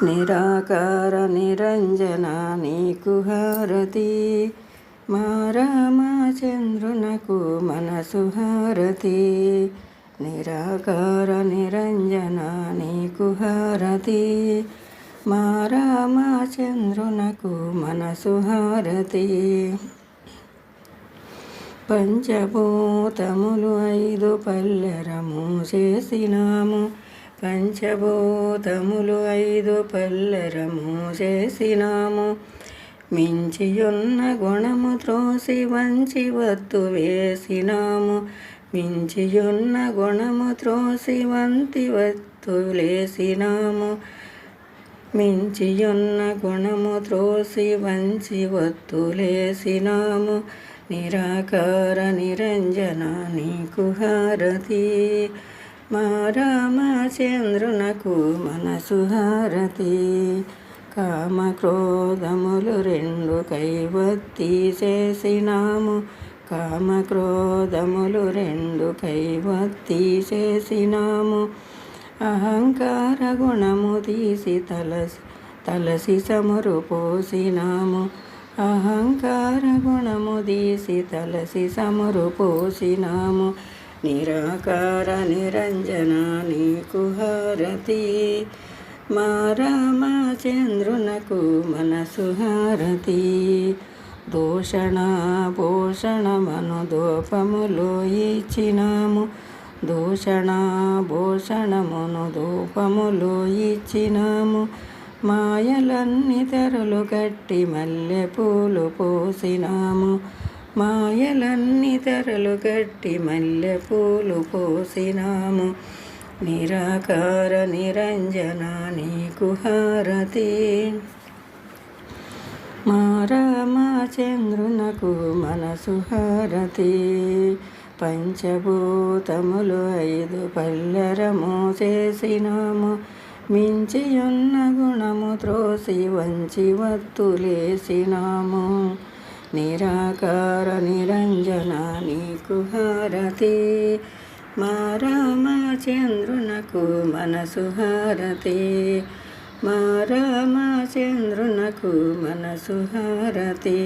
నిరాకార నిరంజన నీకు హారతి, మా రామచంద్రునకు మనసు హారతి. నిరాకార నిరంజన నీకు హారతి, మా రామచంద్రునకు మనసు హారతి. పంచభూతములు 5 పల్లెరము చేసినాము, పంచభూతములు 5 పల్లెరము చేసినాము. మించియున్న గుణము త్రోసి వంచి వత్తు వేసినాము, మించియున్న గుణము త్రోసి వంతి వత్తులేసినాము. మించియున్న గుణము త్రోసి వంచి వత్తులేసినాము. నిరాకార నిరంజన నీకు హారతి, మా రామచంద్రునకు మనసు హారతి. కామక్రోధములు 2 కైవత్తి చేసినాము, కామక్రోధములు 2 కైవత్తి చేసినాము. అహంకార గుణము తీసి తలసి చమురు పోసినాము, అహంకార గుణము తీసి తలసి చమురు పోసినాము. నిరాకార నిరంజన నీకు హారతి, మా రామచంద్రునకు మనసు హారతి. దూషణ భూషణమను దూపములు ఇచ్చినాము, దూషణ భూషణమును దూపములు ఇచ్చినాము. మాయలన్నీ తెరలు కట్టి మల్లెపూలు పోసినాము, మాయలన్నీ తెరలు కట్టి మల్లెపూలు పోసినాము. నిరాకార నిరంజన నీకు హారతి, మా రామచంద్రునకు మనసు హారతి. పంచభూతములు 5 పల్లెరము చేసినాము, మించియున్న గుణము త్రోసి వంచి వత్తులేసినాము. నిరాకార నిరంజన నీకు హారతి, మా రామచంద్రునకు మనసు హారతి, మా రామచంద్రునకు మనసు హారతి.